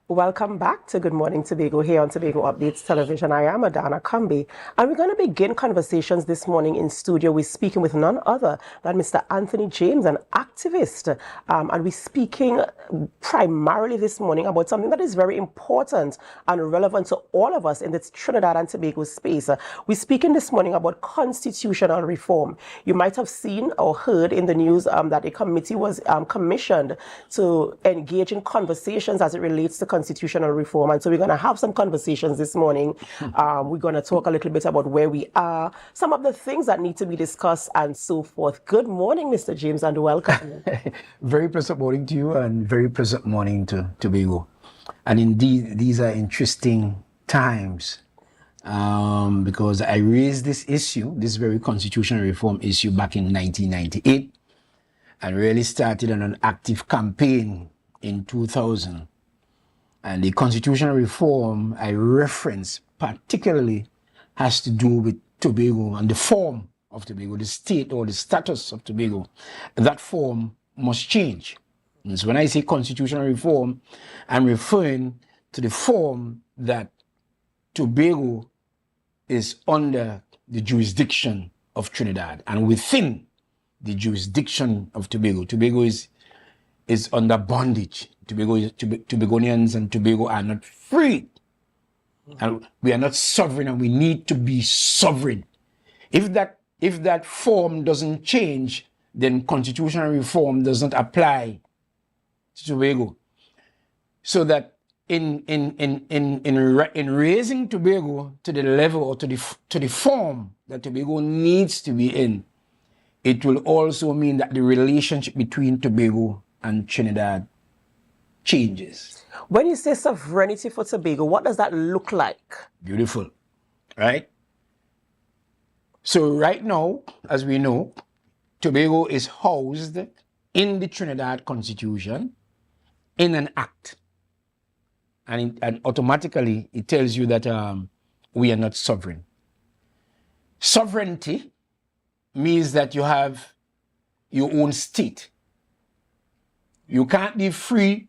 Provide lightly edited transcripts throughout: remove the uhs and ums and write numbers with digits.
Welcome back to Good Morning Tobago here on Tobago Updates Television. I am Adanna Combie, and we're going to begin conversations this morning in studio. We're speaking with none other than Mr. Anthony James, an activist, and we're speaking primarily this morning about something that is very important and relevant to all of us in this Trinidad and Tobago space. We're speaking this morning about constitutional reform. You might have seen or heard in the news that a committee was commissioned to engage in conversations as it relates to constitutional reform. And so we're going to have some conversations this morning. We're going to talk a little bit about where we are, some of the things that need to be discussed, and so forth. Good morning, Mr. James, and welcome. Very pleasant morning to you, and very pleasant morning to Tobago. And indeed, these are interesting times because I raised this issue, this very constitutional reform issue, back in 1998, and really started on an active campaign in 2000. And the constitutional reform I reference particularly has to do with Tobago and the form of Tobago, the state or the status of Tobago. That form must change. And so when I say constitutional reform, I'm referring to the form that Tobago is under the jurisdiction of Trinidad, and within the jurisdiction of Tobago. Tobago is under bondage. Tobagonians and Tobago are not free. And we are not sovereign, and we need to be sovereign. If that form doesn't change, then constitutional reform does not apply to Tobago. So that in raising Tobago to the level or to the form that Tobago needs to be in, it will also mean that the relationship between Tobago and Trinidad changes. When you say sovereignty for Tobago, what does that look like? Beautiful, right? So right now, as we know, Tobago is housed in the Trinidad Constitution in an act. And automatically it tells you that we are not sovereign. Sovereignty means that you have your own state. You can't be free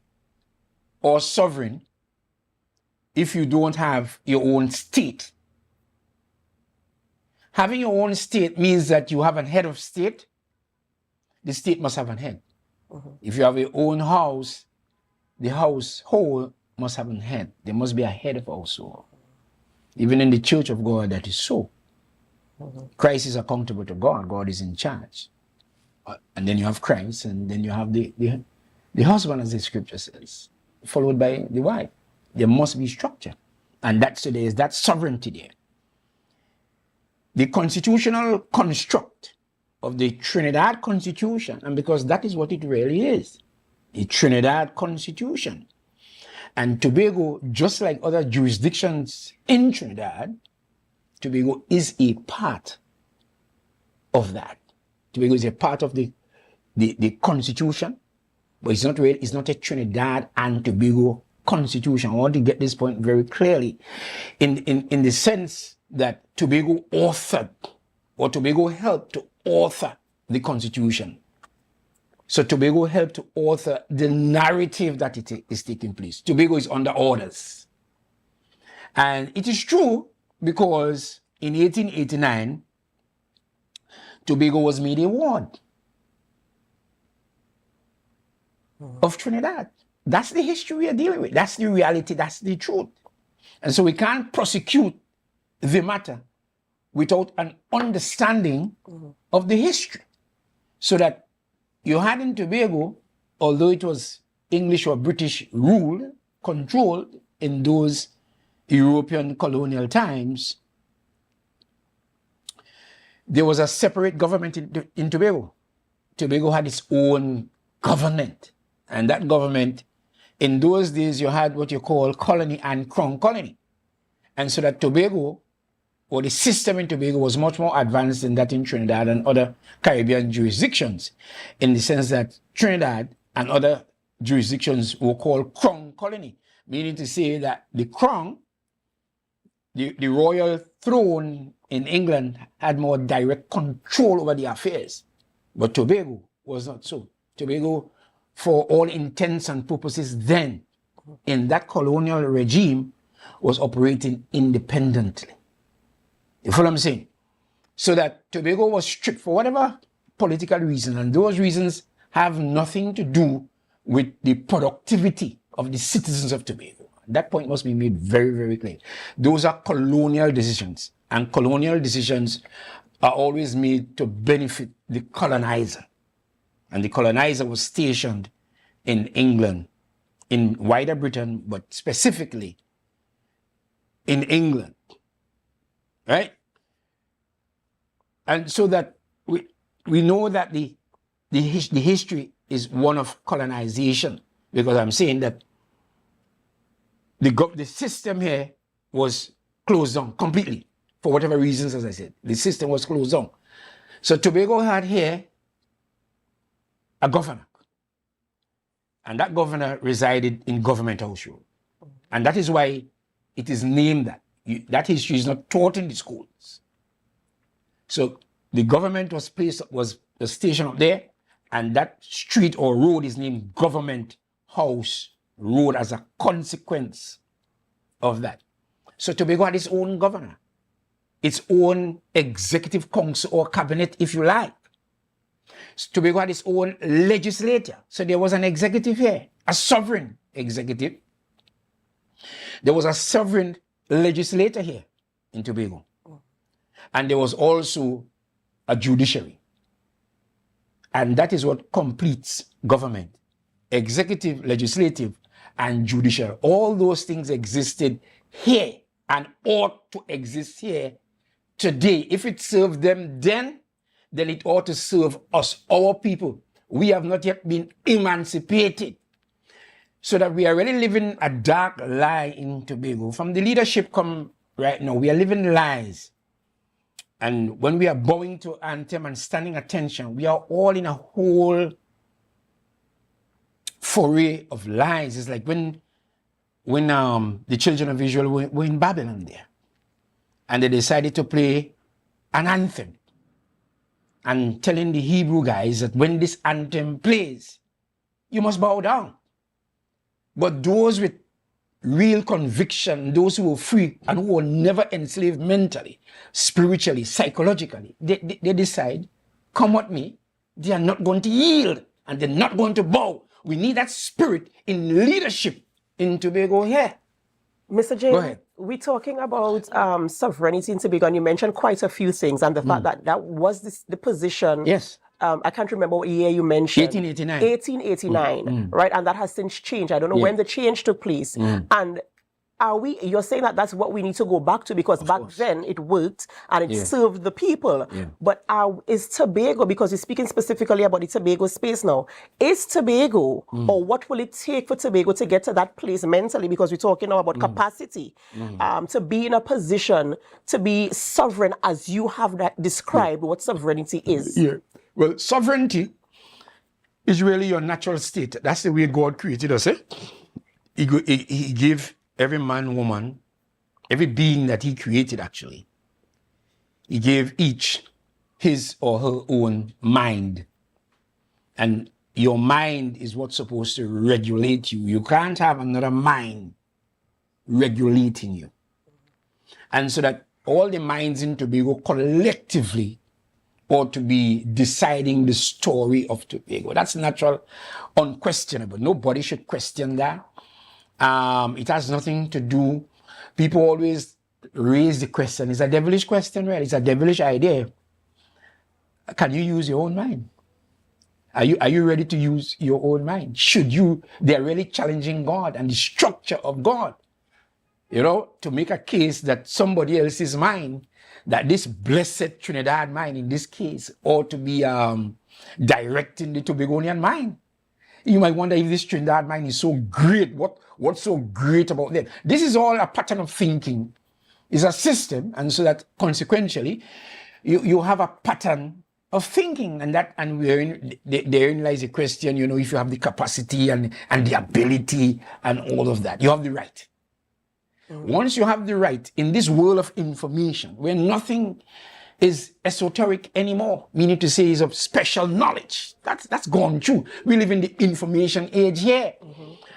or sovereign if you don't have your own state. Having your own state means that you have a head of state. The state must have a head. If you have your own house, the household must have a head. There must be a head of household. Even in the Church of God, that is so. Christ is accountable to God. God is in charge. And then you have Christ, and then you have the husband, as the scripture says, followed by the wife. There must be structure. And there is that sovereignty there. The constitutional construct of the Trinidad Constitution, and because that is what it really is, the Trinidad Constitution. And Tobago, just like other jurisdictions in Trinidad, Tobago is a part of that. Tobago is a part of the Constitution, but it's not a Trinidad and Tobago Constitution. I want to get this point very clearly, in the sense that Tobago authored, or Tobago helped to author the Constitution. So Tobago helped to author the narrative that it is taking place. Tobago is under orders. And it is true because in 1889, Tobago was made a ward of Trinidad. That's the history we are dealing with. That's the reality. That's the truth. And so we can't prosecute the matter without an understanding of the history. So that you had in Tobago, although it was English or British rule, controlled in those European colonial times, there was a separate government in Tobago. Tobago had its own government. And that government, in those days, you had what you call colony and crown colony. And so that Tobago, or the system in Tobago, was much more advanced than that in Trinidad and other Caribbean jurisdictions, in the sense that Trinidad and other jurisdictions were called crown colony, meaning to say that the crown, the royal throne in England, had more direct control over the affairs. But Tobago was not so. Tobago, for all intents and purposes then, in that colonial regime was operating independently. You follow what I'm saying? So that Tobago was stripped for whatever political reason, and those reasons have nothing to do with the productivity of the citizens of Tobago. That point must be made very, very clear. Those are colonial decisions, and colonial decisions are always made to benefit the colonizer. And the colonizer was stationed in England, in wider Britain, but specifically in England, right? And so that we know that the history is one of colonization, because I'm saying that the system here was closed down completely for whatever reasons. As I said, the system was closed down. So Tobago had here a governor, and that governor resided in Government House Road, and that is why it is named that. That history is not taught in the schools. So the government was stationed up there, and that street or road is named Government House Road as a consequence of that. So Tobago had its own governor, its own executive council or cabinet, if you like. Tobago had its own legislature. So there was an executive here, a sovereign executive. There was a sovereign legislator here in Tobago. And there was also a judiciary. And that is what completes government. Executive, legislative, and judicial. All those things existed here and ought to exist here today. If it served them then it ought to serve us, our people. We have not yet been emancipated. So that we are really living a dark lie in Tobago. From the leadership come right now, we are living lies. And when we are bowing to anthem and standing attention, we are all in a whole foray of lies. It's like when the children of Israel were in Babylon there, and they decided to play an anthem, and telling the Hebrew guys that when this anthem plays, you must bow down. But those with real conviction, those who were free and who were never enslaved mentally, spiritually, psychologically, they decide, come at me, they are not going to yield and they're not going to bow. We need that spirit in leadership in Tobago here. Mr. James, we're talking about sovereignty in Tobago, and you mentioned quite a few things, and the fact that that was the position. Yes. I can't remember what year you mentioned. 1889. 1889, right? And that has since changed. I don't know when the change took place. And you're saying that that's what we need to go back to, because back then it worked and it served the people. But is Tobago, because you're speaking specifically about the Tobago space now, is Tobago, or what will it take for Tobago to get to that place mentally? Because we're talking now about capacity, to be in a position to be sovereign, as you have that described what sovereignty is. Well, sovereignty is really your natural state. That's the way God created us. He gave every man, woman, every being that he created, actually, he gave each his or her own mind. And your mind is what's supposed to regulate you. You can't have another mind regulating you. And so that all the minds in Tobago collectively ought to be deciding the story of Tobago. That's natural, unquestionable. Nobody should question that. It has nothing to do. People always raise the question. It's a devilish question, right? It's a devilish idea. Can you use your own mind? Are you ready to use your own mind? Should you? They're really challenging God and the structure of God, to make a case that somebody else's mind, that this blessed Trinidad mind in this case, ought to be directing the Tobagonian mind. You might wonder if this Trinidad mind is so great. What's so great about them? This is all a pattern of thinking. It's a system, and so that consequentially, you have a pattern of thinking, and therein lies the question. If you have the capacity and the ability and all of that, you have the right. Once you have the right in this world of information, where nothing is esoteric anymore, meaning to say is of special knowledge, that's gone through. We live in the information age here.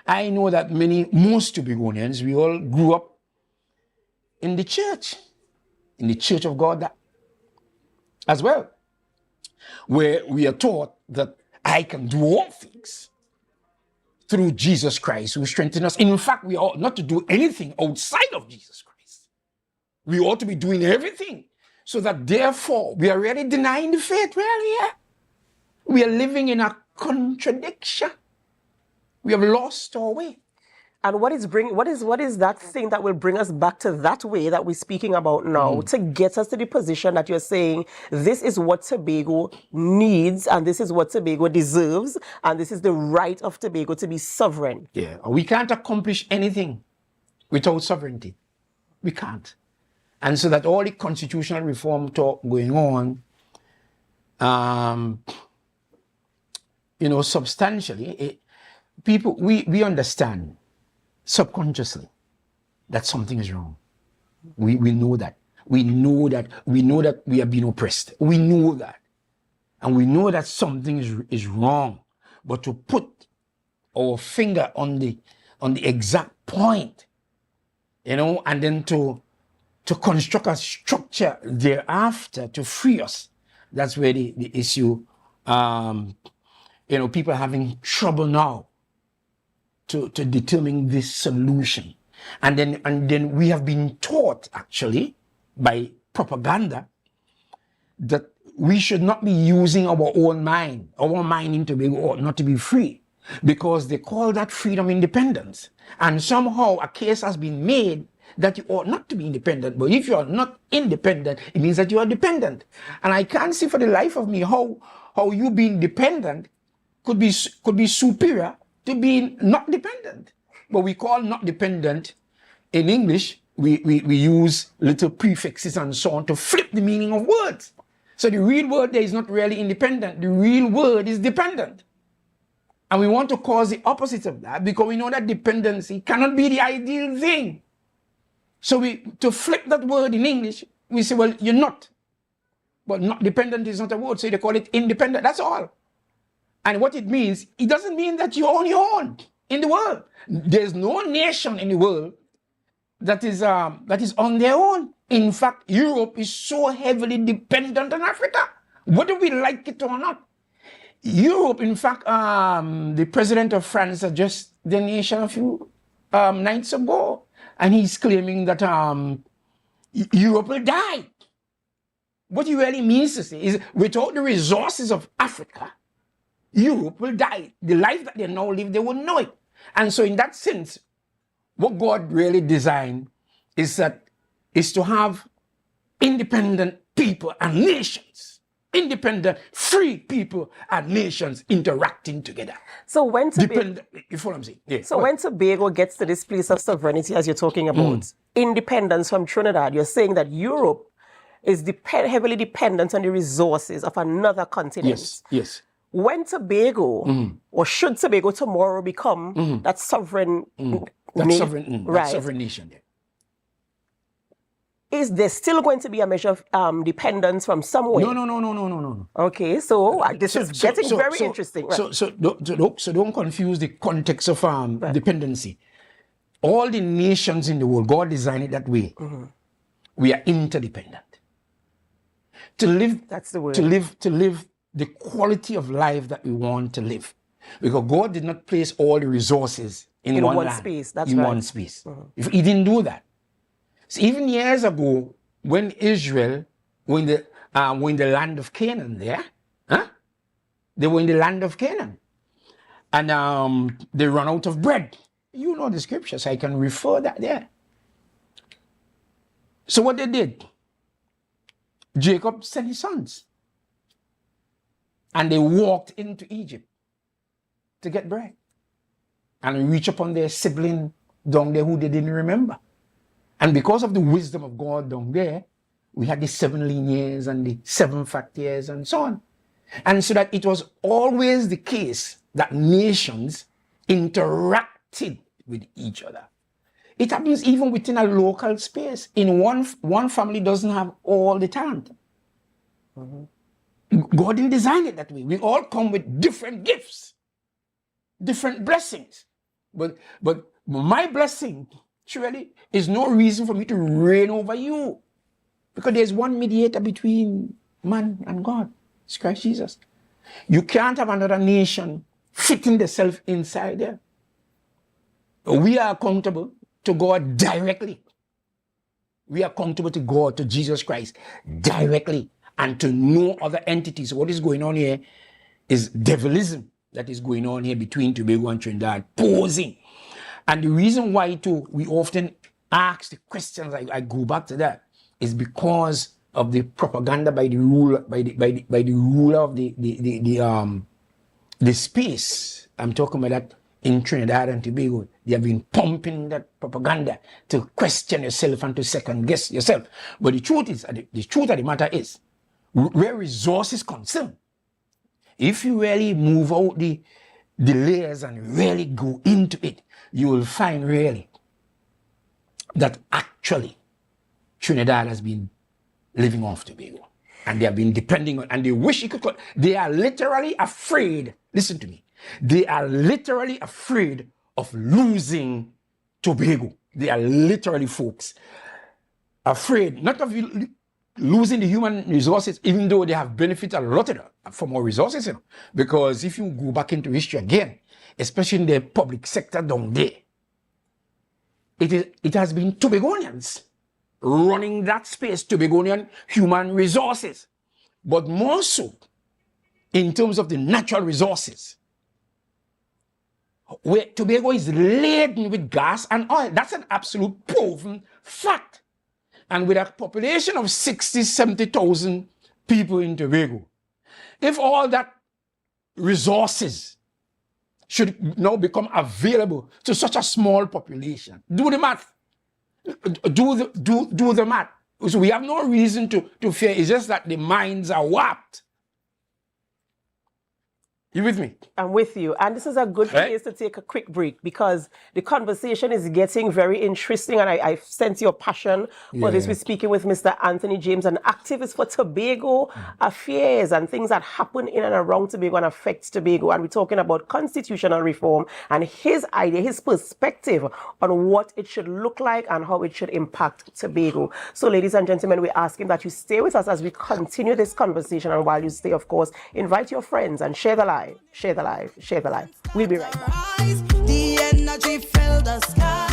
I know that most Tobagonians, we all grew up in the church of God as well, where we are taught that I can do all things through Jesus Christ who strengthens us. In fact, we ought not to do anything outside of Jesus Christ. We ought to be doing everything, so that therefore we are really denying the faith. Really, yeah. We are living in a contradiction. We have lost our way. And what is that thing that will bring us back to that way that we're speaking about now, to get us to the position that you're saying this is what Tobago needs, and this is what Tobago deserves, and this is the right of Tobago to be sovereign? Yeah, we can't accomplish anything without sovereignty. We can't. And so that all the constitutional reform talk going on, substantially, people, we understand subconsciously that something is wrong. We know that. We know that we are being oppressed. We know that. And we know that something is wrong. But to put our finger on the exact point, and then to construct a structure thereafter to free us, that's where the issue, people are having trouble now to determine this solution. And then we have been taught, actually, by propaganda, that we should not be using our own mind. Our mind in Tobago ought not to be free, because they call that freedom independence. And somehow a case has been made that you ought not to be independent. But if you are not independent, it means that you are dependent. And I can't see for the life of me how you being dependent could be superior to being not dependent. But we call not dependent in English, we use little prefixes and so on to flip the meaning of words. So the real word there is not really independent. The real word is dependent. And we want to cause the opposite of that, because we know that dependency cannot be the ideal thing. So to flip that word in English, we say, well, you're not. But not dependent is not a word, so they call it independent. That's all. And what it means, it doesn't mean that you're on your own in the world. There's no nation in the world that is on their own. In fact, Europe is so heavily dependent on Africa, whether we like it or not. Europe, in fact, the president of France addressed the nation a few nights ago, and he's claiming that Europe will die. What he really means to say is, without the resources of Africa, Europe will die. The life that they now live, they won't know it. And so in that sense, what God really designed is to have independent people and nations. Independent, free people and nations interacting together. So when Tobago, you follow what I'm saying? Yeah. So when Tobago gets to this place of sovereignty, as you're talking about, independence from Trinidad, you're saying that Europe is heavily dependent on the resources of another continent. Yes. When Tobago, or should Tobago tomorrow become that sovereign, sovereign nation, yeah. Is there still going to be a measure of dependence from somewhere? No. Okay, so this is getting very interesting. Right? So don't confuse the context of dependency. All the nations in the world, God designed it that way. We are interdependent. To live, that's the word. To live the quality of life that we want to live, because God did not place all the resources in one land, space. That's in right. one space. If He didn't do that. So even years ago, when Israel were in the land of Canaan, they were in the land of Canaan, and they ran out of bread. You know the scriptures. I can refer that there. So what they did, Jacob sent his sons, and they walked into Egypt to get bread, and reach upon their sibling down there who they didn't remember. And because of the wisdom of God down there, we had the 7 lean years and the 7 fat years and so on. And so that it was always the case that nations interacted with each other. It happens even within a local space. In one family doesn't have all the talent. God didn't design it that way. We all come with different gifts, different blessings. But my blessing, surely, is no reason for me to reign over you. Because there's one mediator between man and God. It's Christ Jesus. You can't have another nation fitting themselves inside there. We are accountable to God directly. We are accountable to God, to Jesus Christ directly, and to no other entities. What is going on here is devilism that is going on here between Tobago and Trinidad, posing. And the reason why too we often ask the questions, I go back to that, is because of the propaganda by the ruler, by the ruler of the space. I'm talking about that in Trinidad and Tobago. They have been pumping that propaganda to question yourself and to second guess yourself. But the truth is, the truth of the matter is, where resources concerned, if you really move out the layers and really go into it, you will find really that actually Trinidad has been living off Tobago. And they have been depending on, and they wish it could. They are literally afraid. Listen to me. They are literally afraid of losing Tobago. They are literally, folks, afraid not of losing the human resources, even though they have benefited a lot from our resources. You know? Because if you go back into history again, especially in the public sector down there, it has been Tobagonians running that space, Tobagonian human resources. But more so, in terms of the natural resources, where Tobago is laden with gas and oil. That's an absolute proven fact. And with a population of 60, 70,000 people in Tobago, if all that resources should now become available to such a small population, do the math. Do the math. So we have no reason to fear. It's just that the minds are warped. You with me? I'm with you. And this is a good place to take a quick break because the conversation is getting very interesting and I sense your passion for this. We're speaking with Mr. Anthony James, an activist for Tobago affairs and things that happen in and around Tobago and affect Tobago. And we're talking about constitutional reform and his idea, his perspective on what it should look like and how it should impact Tobago. So ladies and gentlemen, we're asking that you stay with us as we continue this conversation. And while you stay, of course, invite your friends and share the live. Share the live. Share the live. We'll be right back. The energy filled the sky.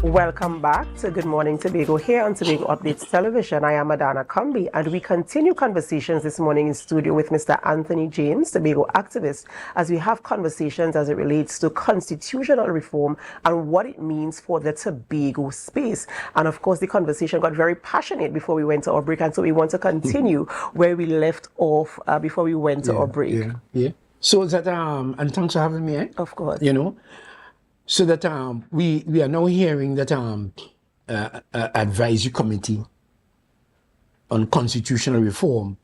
Welcome back to Good Morning Tobago here on Tobago Updates Television. I am Adanna Combie and we continue conversations this morning in studio with Mr. Anthony James, Tobago activist, as we have conversations as it relates to constitutional reform and what it means for the Tobago space. And of course, the conversation got very passionate before we went to our break, and so we want to continue where we left off before we went to our break. So that and thanks for having me. Of course. You know. So that we are now hearing that advisory committee on constitutional reform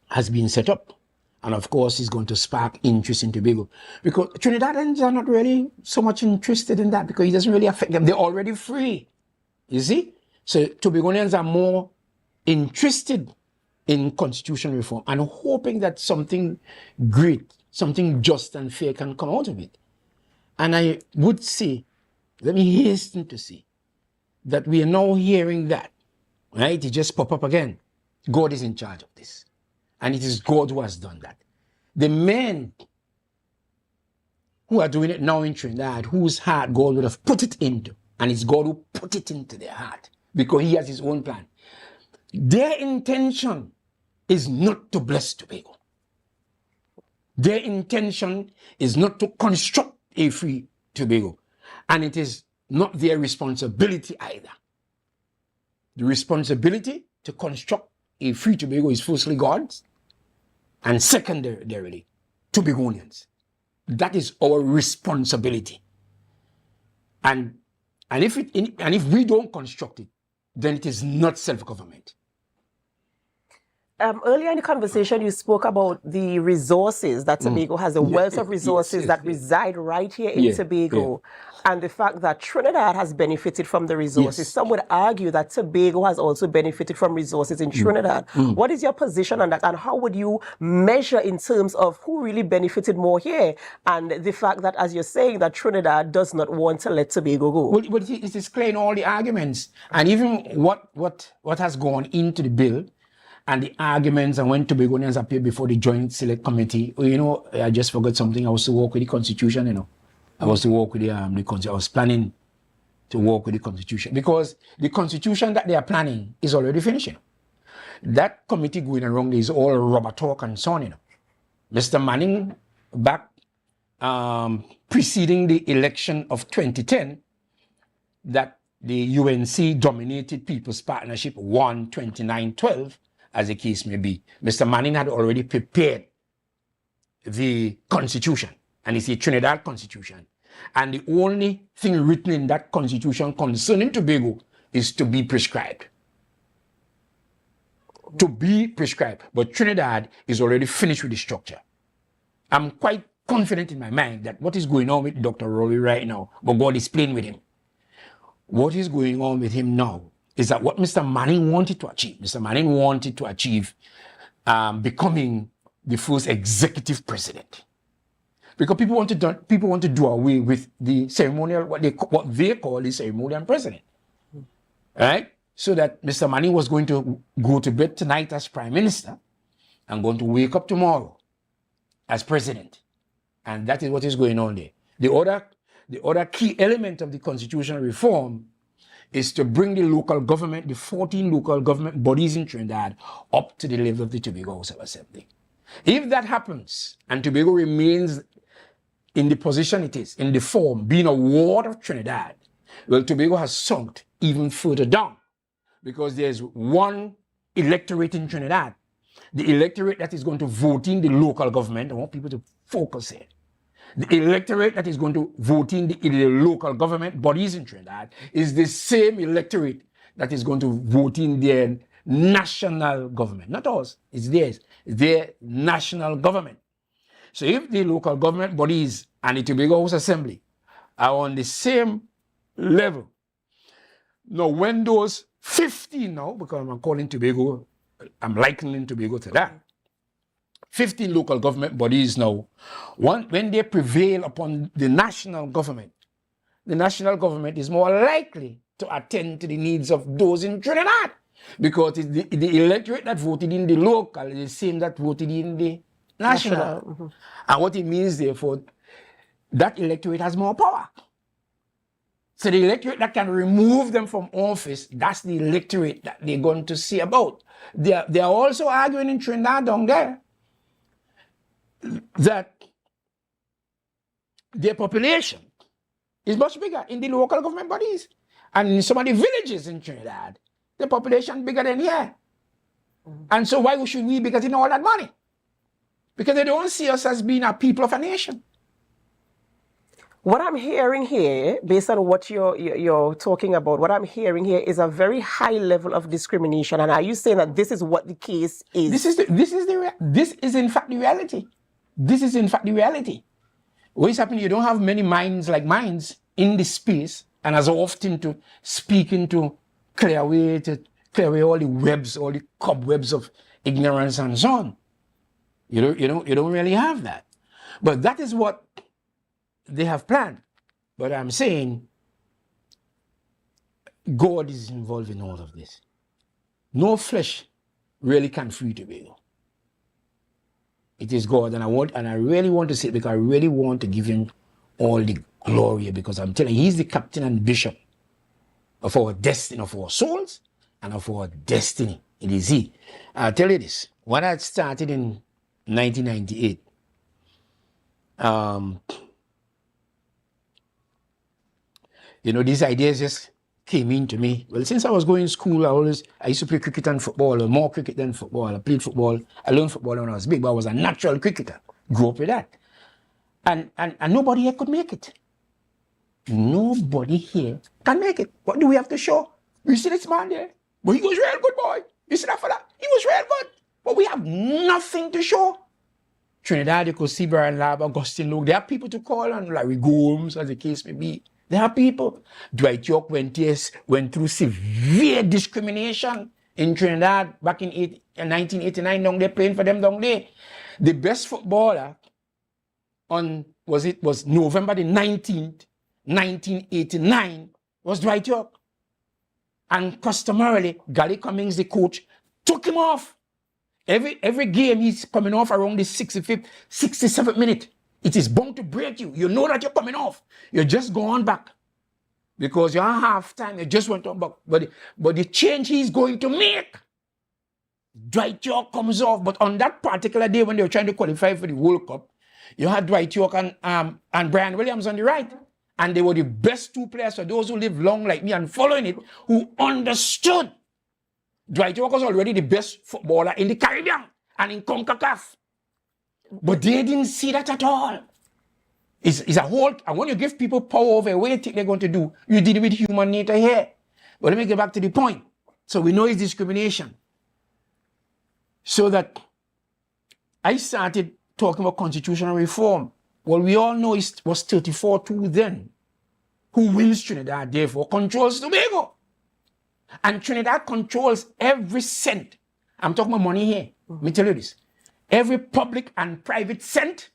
has been set up, and of course is going to spark interest in Tobago because Trinidadians are not really so much interested in that because it doesn't really affect them. They're already free, you see. So Tobagonians are more interested in constitutional reform and hoping that something great, something just and fair can come out of it. And I would say, let me hasten to say, that we are now hearing that, right? It just pop up again. God is in charge of this. And it is God who has done that. The men who are doing it now in Trinidad, whose heart God would have put it into, and it's God who put it into their heart, because he has his own plan. Their intention is not to bless Tobago. Their intention is not to construct a free Tobago. And it is not their responsibility either. The responsibility to construct a free Tobago is firstly God's, and secondarily Tobagonians. That is our responsibility. And if we don't construct it, then it is not self-government. Earlier in the conversation, you spoke about the resources that Tobago has, a wealth of resources that reside right here in Tobago, and the fact that Trinidad has benefited from the resources. Some would argue that Tobago has also benefited from resources in Trinidad. What is your position on that, and how would you measure in terms of who really benefited more here, and the fact that, as you're saying, that Trinidad does not want to let Tobago go? Well, but it is clear in all the arguments, and even what has gone into the bill, and the arguments, and when Tobagonians appear before the Joint Select Committee. You know, I just forgot something. I was to work with the Constitution, you know. I was to work with the Constitution. I was planning to work with the Constitution, because the Constitution that they are planning is already finishing. That committee going around is all rubber talk and so on, you know. Mr. Manning, back preceding the election of 2010, that the UNC dominated People's Partnership won 29-12, as the case may be. Mr. Manning had already prepared the Constitution, and it's a Trinidad Constitution. And the only thing written in that Constitution concerning Tobago is to be prescribed. To be prescribed. But Trinidad is already finished with the structure. I'm quite confident in my mind that what is going on with Dr. Rory right now, but God is playing with him. What is going on with him now is that what Mr. Manning wanted to achieve. Mr. Manning wanted to achieve becoming the first executive president, because people want to do away with the ceremonial, what they call the ceremonial president, right? So that Mr. Manning was going to go to bed tonight as prime minister and going to wake up tomorrow as president, and that is what is going on there. The other key element of the constitutional reform is to bring the local government, the 14 local government bodies in Trinidad, up to the level of the Tobago House of Assembly. If that happens, and Tobago remains in the position it is, in the form, being a ward of Trinidad, well, Tobago has sunk even further down, because there's one electorate in Trinidad, the electorate that is going to vote in the local government. I want people to focus here. The electorate that is going to vote in the local government bodies in Trinidad is the same electorate that is going to vote in their national government. Not us, it's theirs. It's their national government. So if the local government bodies and the Tobago House Assembly are on the same level, now when those 15 now, because I'm calling Tobago, I'm likening Tobago to that, 15 local government bodies now, when they prevail upon the national government is more likely to attend to the needs of those in Trinidad, because it's the electorate that voted in the local is the same that voted in the national. And what it means, therefore, that electorate has more power. So the electorate that can remove them from office, that's the electorate that they're going to see about. They are also arguing in Trinidad down there that their population is much bigger in the local government bodies. And in some of the villages in Trinidad, the population bigger than here. And so why should we be getting all that money? Because they don't see us as being a people of a nation. What I'm hearing here, based on what you're talking about, what I'm hearing here is a very high level of discrimination. And are you saying that this is what the case is? This is in fact the reality. This is in fact the reality. What is happening? You don't have many minds like minds in this space, and as often to speaking to clear away all the webs, all the cobwebs of ignorance and so on. You don't really have that. But that is what they have planned. But I'm saying God is involved in all of this. No flesh really can free Tobago. It is God, and I really want to say it, because I really want to give him all the glory, because I'm telling you, he's the captain and bishop of our destiny, of our souls, and of our destiny. It is he. I'll tell you this. When I started in 1998, these ideas just came into me. Well, since I was going to school, I used to play cricket and football, or more cricket than football. I played football. I learned football when I was big, but I was a natural cricketer. Grew up with that. And nobody here could make it. Nobody here can make it. What do we have to show? You see this man there? But he was real good, boy. You see that fella? He was real good. but we have nothing to show. Trinidad, you could see Brian Lab, Augustine Luke. There are people to call on, Larry Gomes, as the case may be. There are people. Dwight York went through severe discrimination in Trinidad back in 1989 down there, playing for them down there. The best footballer was November the 19th, 1989, was Dwight York. And customarily, Gary Cummings, the coach, took him off. Every game he's coming off around the 65th, 67th minute. It is bound to break you. You know that you're coming off. You're just going back. Because you're at half time, you just went on back. But the change he's going to make, Dwight York comes off. But on that particular day when they were trying to qualify for the World Cup, you had Dwight York and Brian Williams on the right. And they were the best two players for those who live long like me and following it, who understood. Dwight York was already the best footballer in the Caribbean and in CONCACAF. But they didn't see that at all. It's a whole, and when you give people power over what you think they're going to do, you deal with human nature here. But let me get back to the point. So we know it's discrimination. So that I started talking about constitutional reform. Well, we all know it was 34-2 then. Who wins Trinidad, therefore, controls Tobago. And Trinidad controls every cent. I'm talking about money here. Let me tell you this. Every public and private cent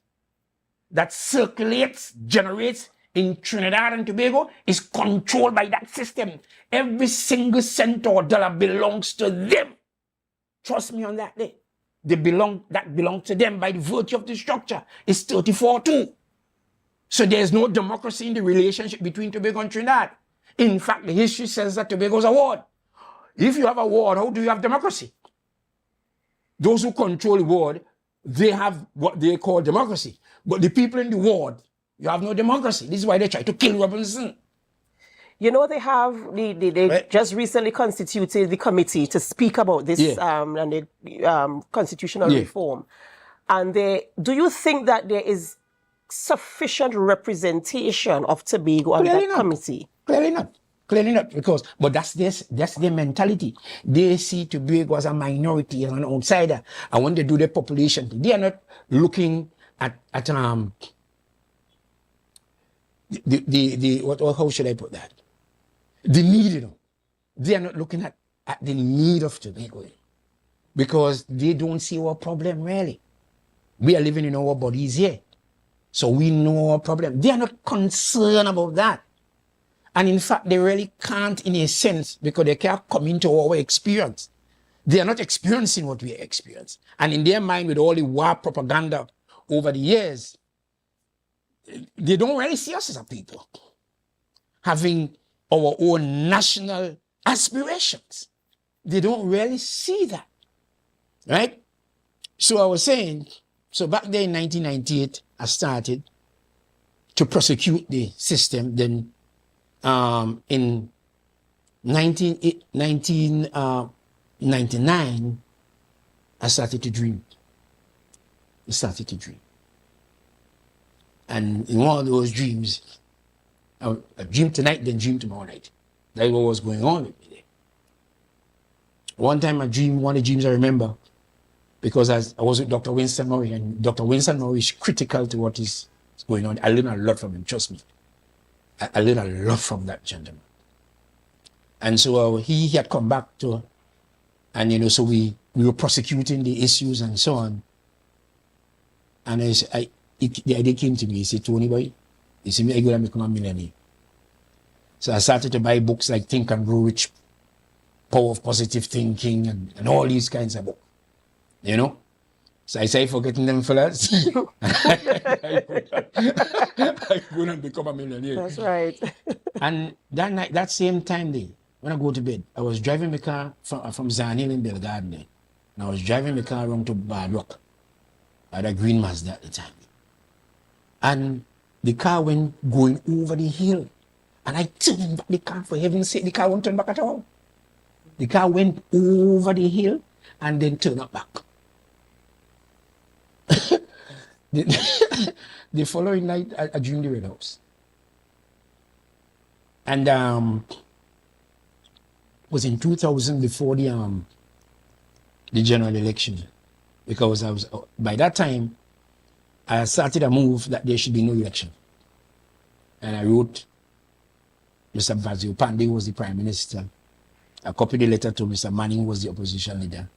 that circulates, generates in Trinidad and Tobago is controlled by that system. Every single cent or dollar belongs to them. Trust me on that day. That belongs to them by the virtue of the structure. It's 34-2. So there's no democracy in the relationship between Tobago and Trinidad. In fact, the history says that Tobago's a ward. If you have a ward, how do you have democracy? Those who control the ward, they have what they call democracy. But the people in the ward, you have no democracy. This is why they try to kill Robinson. You know, they right. Just recently constituted the committee to speak about this and the constitutional reform. And do you think that there is sufficient representation of Tobago on that committee? Clearly not. Clearly not. But that's their mentality. They see Tobago as a minority, as an outsider. And when they do their population, they are not looking at how should I put that? The need, you know. They are not looking at the need of Tobago. Because they don't see our problem really. We are living in our bodies here. So we know our problem. They are not concerned about that. And in fact, they really can't in a sense because they can't come into our experience. They are not experiencing what we experience. And in their mind, with all the war propaganda over the years, they don't really see us as a people having our own national aspirations. They don't really see that, right? So I was saying, so back there in 1998, I started to prosecute the system. Then in 1999, I started to dream. And in one of those dreams, I dream tonight, then dream tomorrow night. That's what was going on with me there. One time one of the dreams I remember, because I was with Dr. Winston Murray, and Dr. Winston Murray is critical to what is going on. I learned a lot from him, trust me. I learned a lot from that gentleman. And so he had come back to, and so we were prosecuting the issues and so on. And the idea came to me. He said, Tony boy, you see me, I'm going to become a millionaire. So I started to buy books like Think and Grow Rich, Power of Positive Thinking, and all these kinds of books. So I say, forgetting them fellas, I'm going to become a millionaire. That's right. And that night, that same time day, when I go to bed, I was driving my car from Zanil in Belgarden. And I was driving my car around to Bad Rock. I had a green Mazda at the time. And the car went going over the hill. And I turned back the car, for heaven's sake, the car won't turn back at all. The car went over the hill and then turned up back. The following night, I dreamed the Red House. And was in 2000 before the general election. because by that time, I started a move that there should be no election. And I wrote Mr. Basil Pandey was the Prime Minister. I copied the letter to Mr. Manning, who was the opposition leader,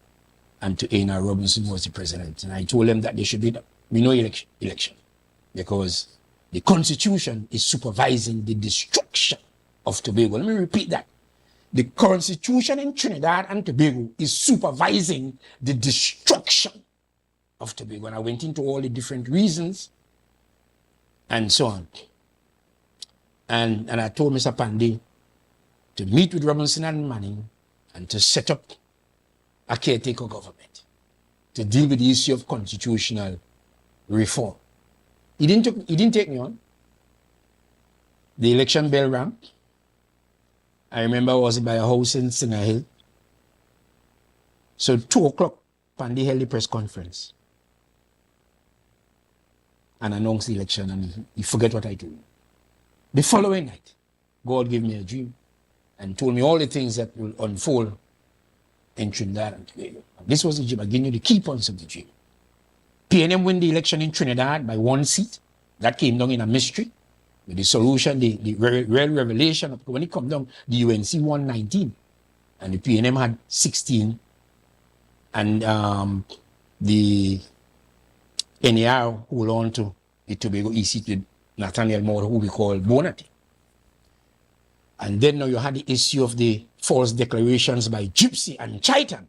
and to A.N.R. Robinson, who was the president. And I told them that there should be no election because the Constitution is supervising the destruction of Tobago. Let me repeat that. The Constitution in Trinidad and Tobago is supervising the destruction of Tobago. And I went into all the different reasons and so on. And I told Mr. Pandey to meet with Robinson and Manning and to set up a caretaker government to deal with the issue of constitutional reform. He didn't take me on. The election bell rang. I remember I was by a house in Singer Hill. So 2 o'clock, Pandey held the press conference and announced the election, and he forget what I told him. The following night, God gave me a dream and told me all the things that will unfold in Trinidad and Tobago. This was the dream. I give you the key points of the dream. PNM win the election in Trinidad by 1 seat. That came down in a mystery. With the solution, the real revelation, when it come down, the UNC won 19 and the PNM had 16, and the NAR hold on to the Tobago East seat with Nathaniel Moore, who we call Bonati. And then now you had the issue of the false declarations by Gypsy and Chitan.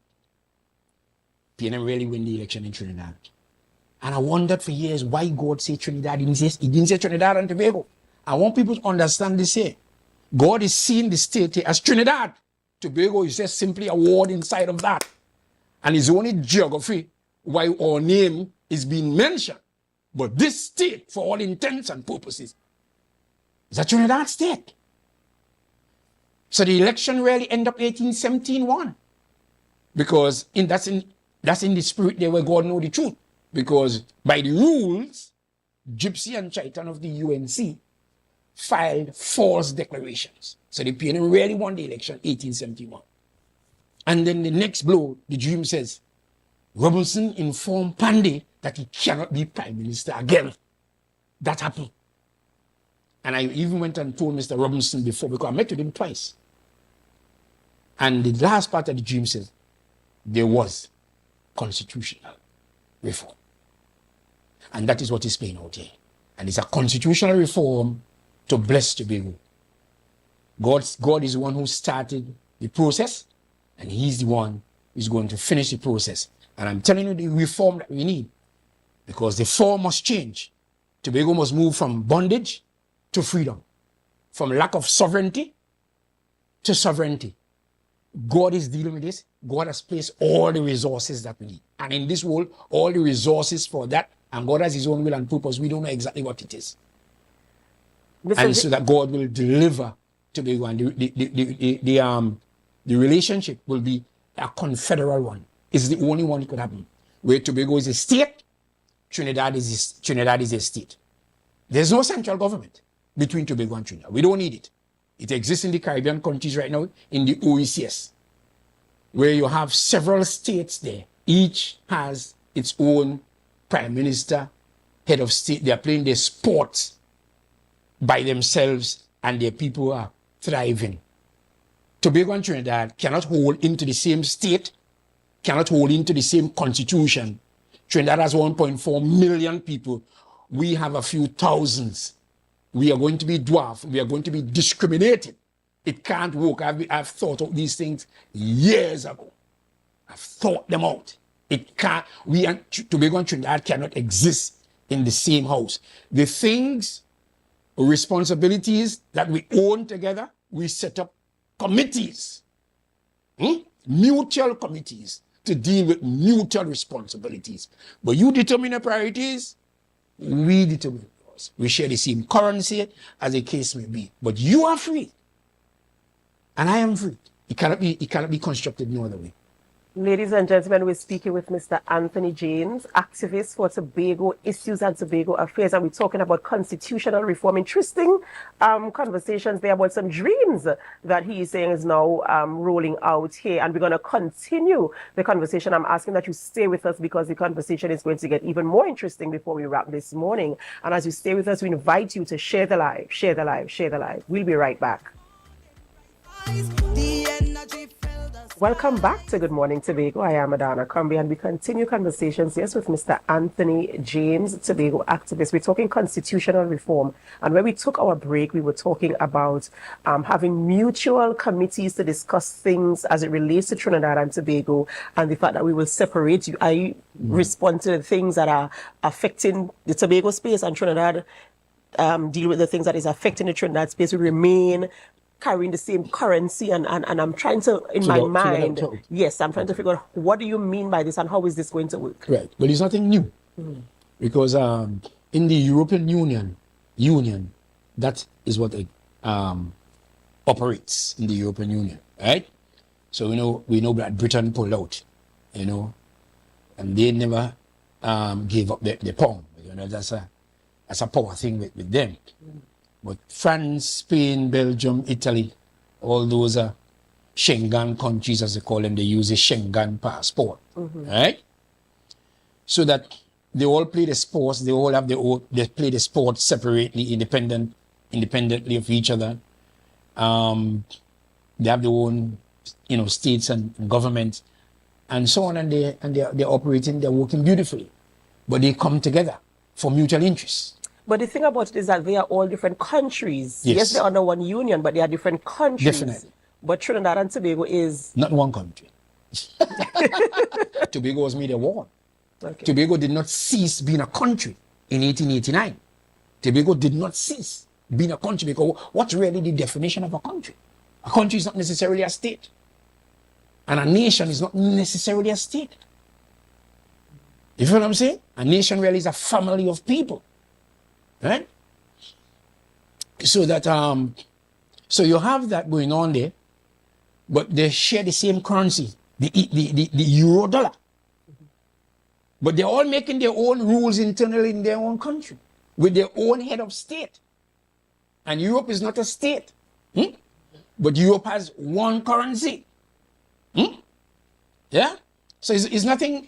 PNM really win the election in Trinidad. And I wondered for years why God said Trinidad. He didn't say Trinidad and Tobago. I want people to understand this here. God is seeing the state here as Trinidad. Tobago is just simply a word inside of that. And it's only geography why our name is being mentioned. But this state, for all intents and purposes, is a Trinidad state. So the election really ended up 1817-1. Because that's in the spirit there where God knows the truth. Because by the rules, Gypsy and Chitan of the UNC filed false declarations. So the PNM really won the election 1871. And then the next blow, the dream says, Robinson informed Pandey that he cannot be Prime Minister again. That happened. And I even went and told Mr. Robinson before, because I met with him twice. And the last part of the dream says, there was constitutional reform. And that is what is playing out here. And it's a constitutional reform to bless Tobago. God is the one who started the process, and he's the one who's going to finish the process. And I'm telling you the reform that we need, because the form must change. Tobago must move from bondage to freedom, from lack of sovereignty to sovereignty. God is dealing with this. God has placed all the resources that we need. And in this world, all the resources for that, and God has his own will and purpose. We don't know exactly what it is. And so that God will deliver Tobago, and the relationship will be a confederal one. It's the only one that could happen. Where Tobago is a state, Trinidad is a state. There's no central government between Tobago and Trinidad. We don't need it. It exists in the Caribbean countries right now, in the OECS, where you have several states there. Each has its own prime minister, head of state. They are playing their sports by themselves, and their people are thriving. Tobago and Trinidad cannot hold into the same state, cannot hold into the same constitution. Trinidad has 1.4 million people. We have a few thousands. We are going to be dwarfed. We are going to be discriminated. It can't work. I've thought of these things years ago. I've thought them out. It can't. We and Tobago and Trinidad cannot exist in the same house. The things, responsibilities that we own together, we set up committees, mutual committees to deal with mutual responsibilities. But you determine the priorities, we determine yours. We share the same currency, as the case may be. But you are free, and I am free. It cannot be constructed no other way. Ladies and gentlemen, we're speaking with Mr. Anthony James, activist for Tobago issues and Tobago affairs, and we're talking about constitutional reform. Interesting conversations there about some dreams that he is saying is now rolling out here, and we're going to continue the conversation. I'm asking that you stay with us because the conversation is going to get even more interesting before we wrap this morning. And as you stay with us, we invite you to share the live, share the live, share the live. We'll be right back. Welcome back to Good Morning Tobago. I am Adanna Combie, and we continue conversations, yes, with Mr. Anthony James, Tobago activist. We're talking constitutional reform. And when we took our break, we were talking about having mutual committees to discuss things as it relates to Trinidad and Tobago, and the fact that we will separate you. I respond to the things that are affecting the Tobago space, and Trinidad deal with the things that is affecting the Trinidad space. We remain carrying the same currency, and I'm trying to, in my mind, yes, I'm trying to figure out what do you mean by this and how is this going to work? Right, but it's nothing new because in the European Union, that is what it operates in the European Union, right? So we know that Britain pulled out, and they never gave up the pound. That's a power thing with them. But France, Spain, Belgium, Italy, all those Schengen countries, as they call them, they use a Schengen passport, right? So that they all play the sports, they all have they play the sport separately, independently of each other. They have their own, states and governments, and so on, and they're operating, they're working beautifully, but they come together for mutual interests. But the thing about it is that they are all different countries. Yes, they're under one union, but they are different countries. Definitely. But Trinidad and Tobago is... not one country. Tobago was made a war. Okay. Tobago did not cease being a country in 1889. Tobago did not cease being a country because what's really the definition of a country? A country is not necessarily a state. And a nation is not necessarily a state. You feel what I'm saying? A nation really is a family of people. Right? So that so you have that going on there, but they share the same currency, the euro dollar. But they're all making their own rules internally in their own country with their own head of state. And Europe is not a state. But Europe has one currency. Yeah? So it's nothing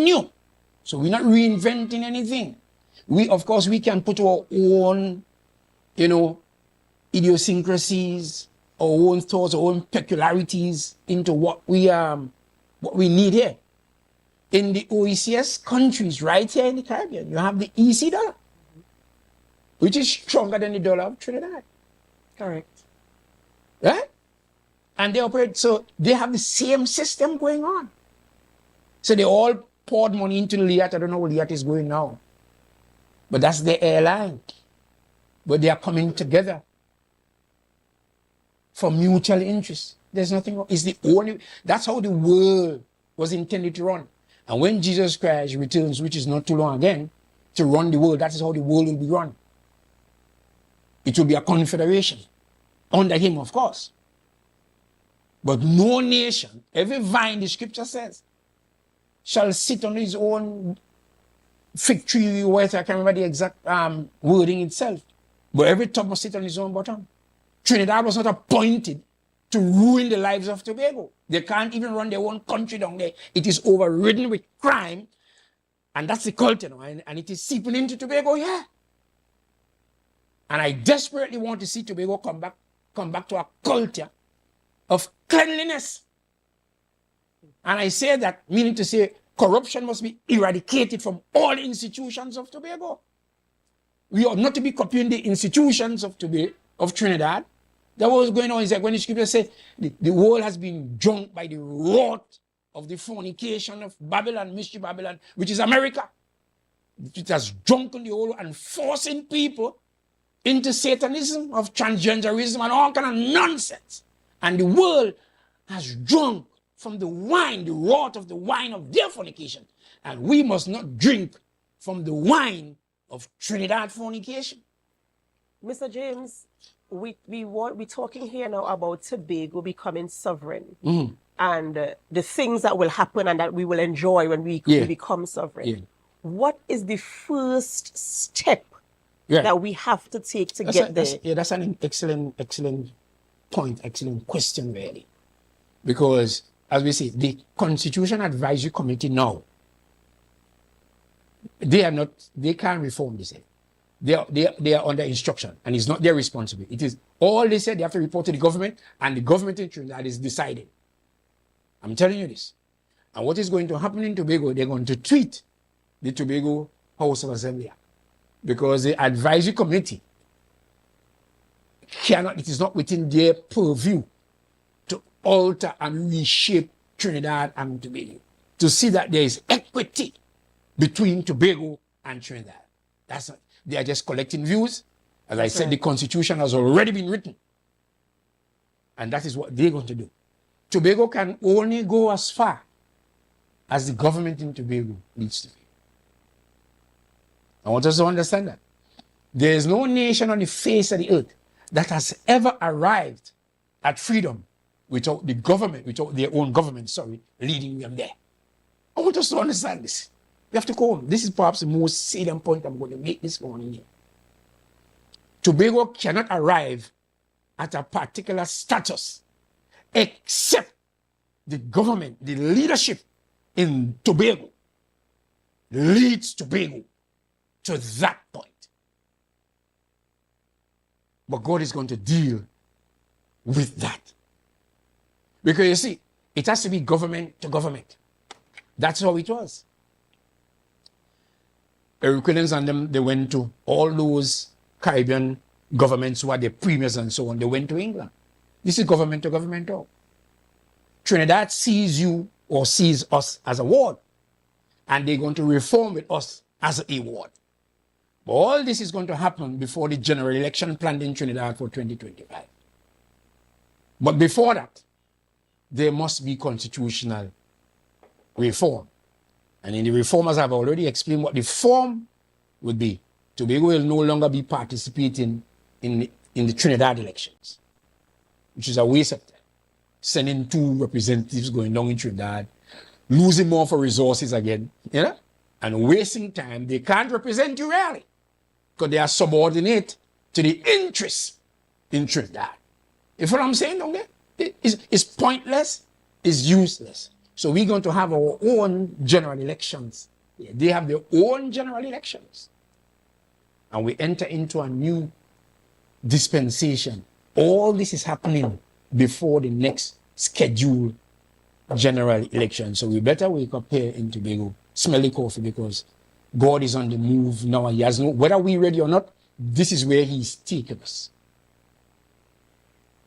new. So we're not reinventing anything. Of course, we can put our own, idiosyncrasies, our own thoughts, our own peculiarities into what we need here. In the OECS countries, right here in the Caribbean, you have the EC dollar, which is stronger than the dollar of Trinidad. Correct. Right? And they operate, so they have the same system going on. So they all poured money into Liat. I don't know where Liat is going now. But that's the airline. But they are coming together for mutual interest. There's nothing wrong. That's how the world was intended to run. And when Jesus Christ returns, which is not too long again, to run the world, that is how the world will be run. It will be a confederation. Under him, of course. But no nation, every vine, the scripture says, shall sit on his own fig tree, I can't remember the exact wording itself. But every top must sit on his own bottom. Trinidad was not appointed to ruin the lives of Tobago. They can't even run their own country down there. It is overridden with crime. And that's the culture now. And it is seeping into Tobago, yeah. And I desperately want to see Tobago come back to a culture of cleanliness. And I say that, meaning to say, corruption must be eradicated from all institutions of Tobago. We ought not to be copying the institutions of Trinidad. That was going on is that when the scripture says the world has been drunk by the wrath of the fornication of Babylon, mystery Babylon, which is America. It has drunken the whole and forcing people into Satanism, of transgenderism and all kind of nonsense. And the world has drunk from the wine, the wrath of the wine of their fornication. And we must not drink from the wine of Trinidad fornication. Mr. James, we're talking here now about Tobago becoming sovereign. and the things that will happen and that we will enjoy when we become sovereign. Yeah. What is the first step Yeah. that we have to take to get there? That's an excellent point, excellent question, really. Because, as we say, the Constitution Advisory Committee now, they can't reform this. They are under instruction, and it's not their responsibility. It is all they said they have to report to the government, and the government in Trinidad is deciding. I'm telling you this. And what is going to happen in Tobago, they're going to tweet the Tobago House of Assembly, because the advisory committee it is not within their purview to alter and reshape Trinidad and Tobago, to see that there is equity between Tobago and Trinidad. They are just collecting views. As I said, the Constitution has already been written. And that is what they're going to do. Tobago can only go as far as the government in Tobago needs to be. I want us to understand that. There is no nation on the face of the earth that has ever arrived at freedom without the government, without their own government, leading them there. I want us to understand this. We have to go home. This is perhaps the most salient point I'm going to make this morning here. Tobago cannot arrive at a particular status except the government, the leadership in Tobago leads Tobago to that point. But God is going to deal with that. Because you see, it has to be government to government. That's how it was. Eric Williams and them, they went to all those Caribbean governments who had their premiers and so on. They went to England. This is government to government talk. Trinidad sees you or sees us as a ward, and they're going to reform with us as a ward. But all this is going to happen before the general election planned in Trinidad for 2025. But before that, there must be constitutional reform. And in the reform, as I've already explained what the form would be, Tobago will no longer be participating in the Trinidad elections, which is a waste of time. Sending 2 representatives going down in Trinidad, losing more for resources again, and wasting time. They can't represent you really, because they are subordinate to the interests in Trinidad. If what I'm saying, don't get it's pointless, it's useless. So we're going to have our own general elections. They have their own general elections. And we enter into a new dispensation. All this is happening before the next scheduled general election. So we better wake up here in Tobago, smell the coffee, because God is on the move now. He has whether we're ready or not, this is where He's taken us.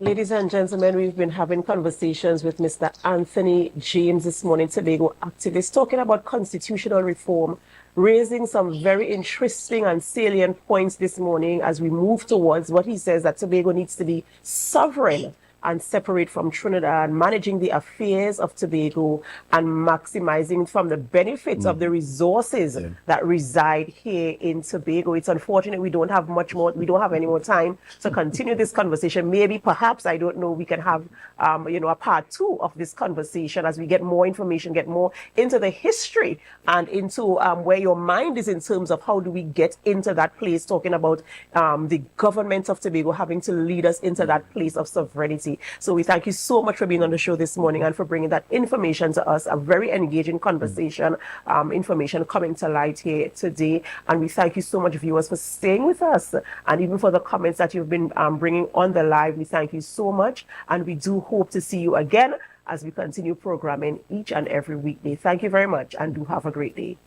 Ladies and gentlemen, we've been having conversations with Mr. Anthony James this morning, Tobago activist, talking about constitutional reform, raising some very interesting and salient points this morning as we move towards what he says that Tobago needs to be sovereign and separate from Trinidad, managing the affairs of Tobago and maximizing from the benefits of the resources that reside here in Tobago. It's unfortunate we don't have any more time to continue this conversation. Maybe, perhaps, I don't know, we can have, a part 2 of this conversation as we get more information, get more into the history and into where your mind is in terms of how do we get into that place, talking about the government of Tobago having to lead us into that place of sovereignty. So we thank you so much for being on the show this morning and for bringing that information to us, a very engaging conversation, information coming to light here today. And we thank you so much, viewers, for staying with us, and even for the comments that you've been bringing on the live. We thank you so much, and we do hope to see you again as we continue programming each and every weekday. Thank you very much, and do have a great day.